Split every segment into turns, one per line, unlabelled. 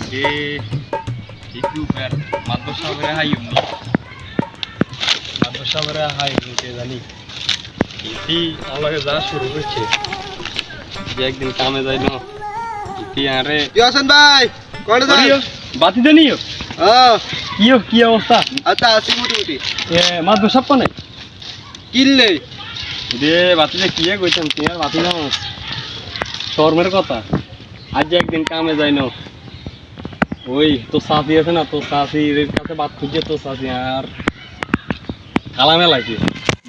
Oke, itu per madrasah berahayum nih. মাদ্রাসা বেড়ে high কে জানি ইতি আমাকে যা শুরু হচ্ছে যে একদিন কামে যাই না ইতি আরে
কি আছেন ভাই কোন যাই
বাতি জানিও কি অবস্থা
আচ্ছা আসি মোটামুটি
এ মাদ্রাসা কোনে
কিনলে
দে বাতি যে কি কইতাম কি আর বাতি না শর্মের কথা আজ যে একদিন কামে যাই না ওই তো সাথী আছে না তো সাথীর কাছে বাত খুঁজে তো সাথী আর কালামে লাগে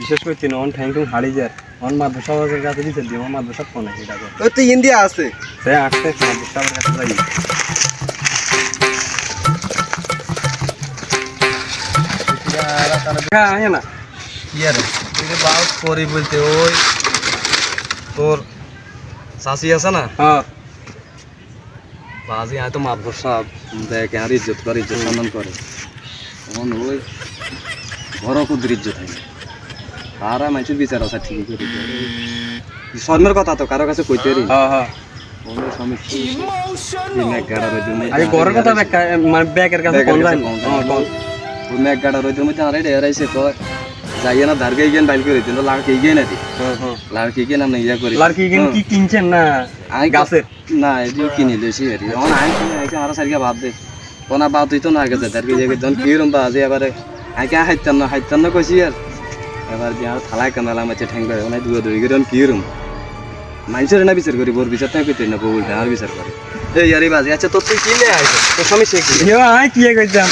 বিশেষ করে তিন অন ঠ্যাংটুং হারিয়ে যায় অন মাদ্রাসার কাছে দিতে দিও মাদ্রাসা কোনে এটা
ওই তো ইন্ডিয়া আছে
সে আসতে মাদ্রাসার কাছে যাই আয় না
ইয়ার তুই বাস করি বলতে ওই তোর শাসি আছে না
হ্যাঁ
বাজি আয় তো মাদ্রাসা দেখ আর ইজ্জত করে ইজ্জত সম্মান করে তখন ওই ঘর কুদ্র ইজ্জত হয় আর মানুষের বিচার আছে ঠিক করে শর্মের কথা তো কারো কাছে কইতে রি
হ্যাঁ হ্যাঁ আরে ঘরের কথা মানে ব্যাগের কাছে কোন যায়
ওই মেঘ গাড়া রইদের মধ্যে আরে ডেরাইছে তো যাইয়ে না ধার গাই গেন বাইল করে দিন লাড়কি গিয়ে না দি লাড়কি গিয়ে নাম ইয়া করে
লাড়কি গিয়ে কি কিনছেন না
আই
গাছের
না এদিও কিনে লইছি এরি অন আই কিনে আইছে আর সারিয়া বাদ দে কোনা বাদ হইতো না আগে ধার গাই গিয়ে জন কিরম বাজে এবারে আইকে হাইতাম না কইছি আর এবার যে আর থালাই কানালা মাছে ঠ্যাং করে ওনাই দুয়া দুই গেরন কিরম মানুষের না বিচার করি বোর বিচার তাই কইতে না বউলটা আর বিচার করে এই ইয়ারি বাজে আচ্ছা তো তুই কিনে আইছ তো সমস্যা কি
আই কি কইতাম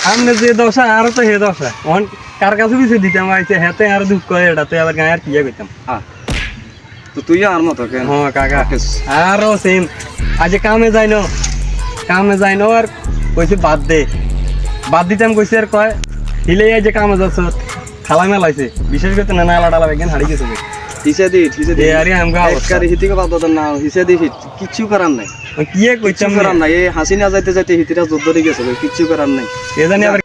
আমনে যে দশা আর তো হে দশা অন কার কাছে বিছে দিতাম আইছে হেতে আর দুঃখ করে এটা তো আবার গায় আর কি কইতাম
হ্যাঁ তো তুই আর মত কেন
হ্যাঁ কাকা আরো সেম আজ কামে যাই না আর কইছে বাদ দিতাম কইছে আর কয় হিলে এই যে কামে যাচ্ছ খালা মেলাইছে বিশেষ করে না নালা ডালা বেগেন হারিয়ে গেছে
হিসে দি
এ আরে আমগা
এককারে হিতিকে বাদ দাও না হিসে দি কিচ্ছু করার নাই
কি কইতাম
করার নাই এই হাসি না যাইতে যাইতে হিতিরা যুদ্ধ দি গেছে কিচ্ছু করার নাই
এ জানি আবার